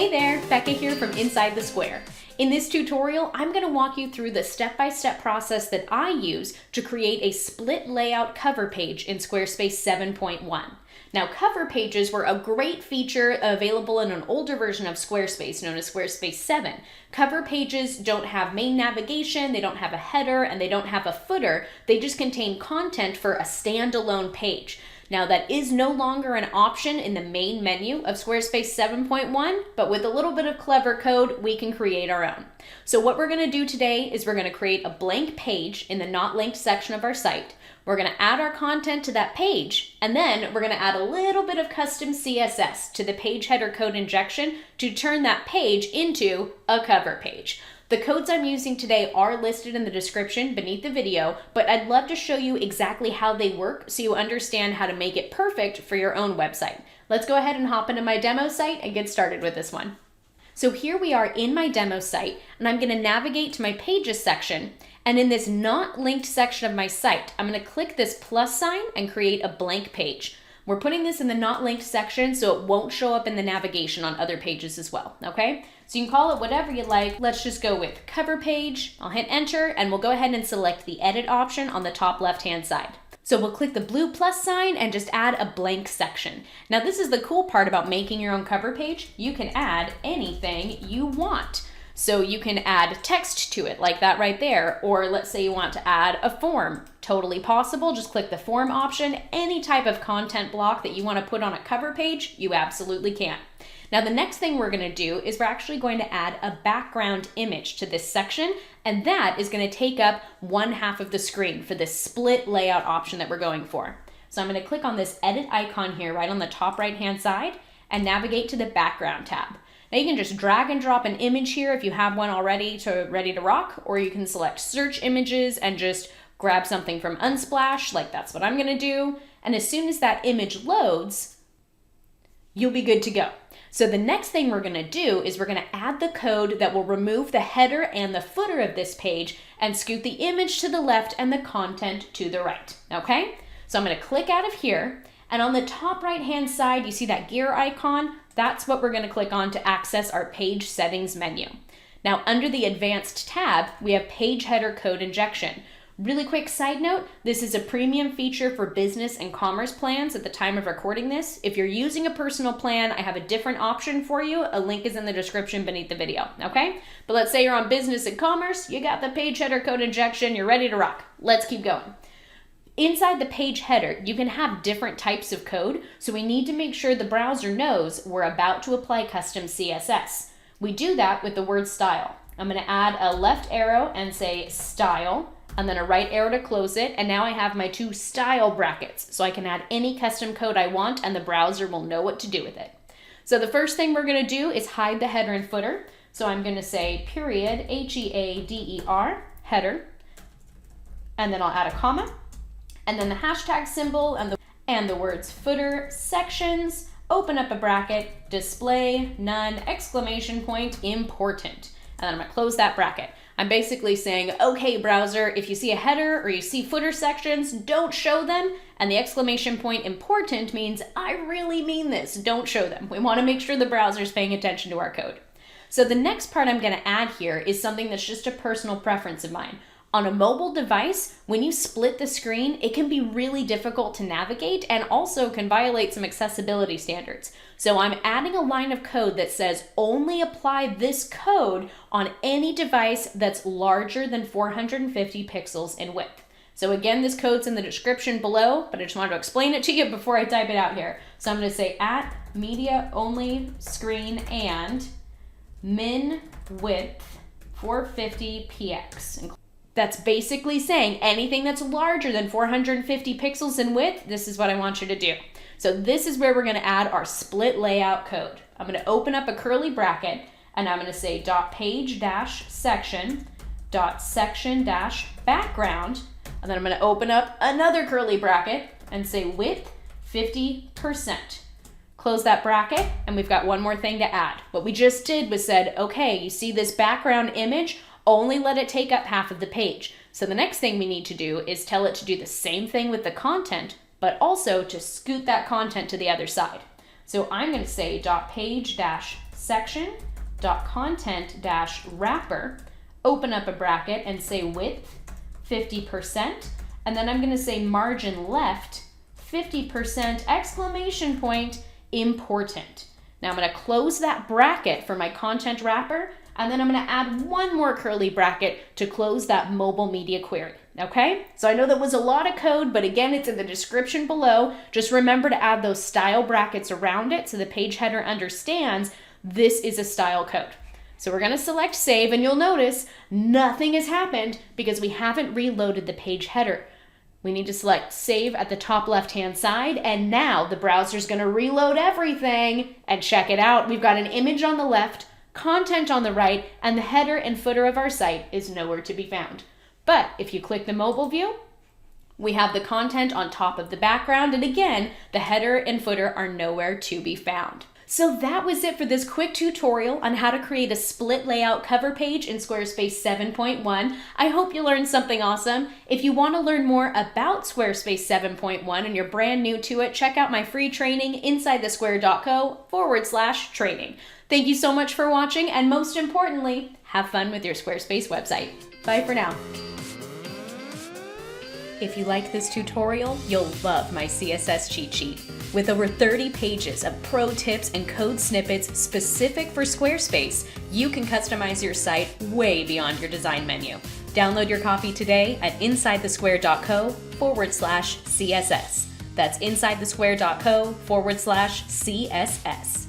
Hey there, Becca here from Inside the Square. In this tutorial, I'm going to walk you through the step-by-step process that I use to create a split layout cover page in Squarespace 7.1. Now, cover pages were a great feature available in an older version of Squarespace known as Squarespace 7. Cover pages don't have main navigation, they don't have a header, and they don't have a footer. They just contain content for a standalone page. Now, that is no longer an option in the main menu of Squarespace 7.1, but with a little bit of clever code, we can create our own. So what we're going to do today is we're going to create a blank page in the not linked section of our site. We're going to add our content to that page, and then we're going to add a little bit of custom CSS to the page header code injection to turn that page into a cover page. The codes I'm using today are listed in the description beneath the video, but I'd love to show you exactly how they work so you understand how to make it perfect for your own website. Let's go ahead and hop into my demo site and get started with this one. So here we are in my demo site, and I'm going to navigate to my pages section, and in this not linked section of my site, I'm going to click this plus sign and create a blank page. We're putting this in the not linked section so it won't show up in the navigation on other pages as well, okay? So you can call it whatever you like. Let's just go with cover page. I'll hit enter and we'll go ahead and select the edit option on the top left-hand side. So we'll click the blue plus sign and just add a blank section. Now this is the cool part about making your own cover page. You can add anything you want. So you can add text to it like that right there, or let's say you want to add a form. Totally possible, just click the form option. Any type of content block that you want to put on a cover page, you absolutely can. Now the next thing we're going to do is we're actually going to add a background image to this section, and that is going to take up one half of the screen for this split layout option that we're going for. So I'm going to click on this edit icon here right on the top right hand side and navigate to the background tab. Now you can just drag and drop an image here if you have one already ready to rock, or you can select search images and just grab something from Unsplash, like that's what I'm going to do. And as soon as that image loads, you'll be good to go. So the next thing we're going to do is we're going to add the code that will remove the header and the footer of this page and scoot the image to the left and the content to the right, okay? So I'm going to click out of here, and on the top right hand side, you see that gear icon? That's what we're going to click on to access our page settings menu. Now under the advanced tab, we have page header code injection. Really quick side note, this is a premium feature for business and commerce plans at the time of recording this. If you're using a personal plan, I have a different option for you. A link is in the description beneath the video, okay? But let's say you're on business and commerce, you got the page header code injection, you're ready to rock. Let's keep going. Inside the page header, you can have different types of code, so we need to make sure the browser knows we're about to apply custom CSS. We do that with the word style. I'm going to add a left arrow and say style, and then a right arrow to close it, and now I have my two style brackets, so I can add any custom code I want and the browser will know what to do with it. So the first thing we're going to do is hide the header and footer. So I'm going to say period, H-E-A-D-E-R, header, and then I'll add a comma, and then the hashtag symbol and the words footer sections, open up a bracket, display, none, exclamation point, important. And then I'm going to close that bracket. I'm basically saying, okay, browser, if you see a header or you see footer sections, don't show them. And the exclamation point important means I really mean this, don't show them. We want to make sure the browser is paying attention to our code. So the next part I'm going to add here is something that's just a personal preference of mine. On a mobile device, when you split the screen, it can be really difficult to navigate and also can violate some accessibility standards. So I'm adding a line of code that says only apply this code on any device that's larger than 450 pixels in width. So again, this code's in the description below, but I just wanted to explain it to you before I type it out here. So I'm going to say at media only screen and min width 450 px. That's basically saying anything that's larger than 450 pixels in width, this is what I want you to do. So this is where we're going to add our split layout code. I'm going to open up a curly bracket, and I'm going to say .page-section.section-background, and then I'm going to open up another curly bracket and say width 50%. Close that bracket, and we've got one more thing to add. What we just did was said, okay, you see this background image? Only let it take up half of the page. So the next thing we need to do is tell it to do the same thing with the content, but also to scoot that content to the other side. So I'm going to say .page-section section.content-wrapper, open up a bracket and say width 50%, and then I'm going to say margin left 50% exclamation point important. Now I'm going to close that bracket for my content wrapper, and then I'm going to add one more curly bracket to close that mobile media query. Okay, so I know that was a lot of code, but again, it's in the description below. Just remember to add those style brackets around it so the page header understands this is a style code. So we're going to select save, and you'll notice nothing has happened because we haven't reloaded the page header. We need to select save at the top left-hand side, and now the browser's going to reload everything, and check it out. We've got an image on the left, content on the right, and the header and footer of our site is nowhere to be found. But if you click the mobile view, we have the content on top of the background, and again, the header and footer are nowhere to be found. So that was it for this quick tutorial on how to create a split layout cover page in Squarespace 7.1. I hope you learned something awesome. If you want to learn more about Squarespace 7.1 and you're brand new to it, check out my free training, insidethesquare.co/training. Thank you so much for watching, and most importantly, have fun with your Squarespace website. Bye for now. If you like this tutorial, you'll love my CSS cheat sheet. With over 30 pages of pro tips and code snippets specific for Squarespace, you can customize your site way beyond your design menu. Download your copy today at insidethesquare.co/CSS. That's insidethesquare.co/CSS.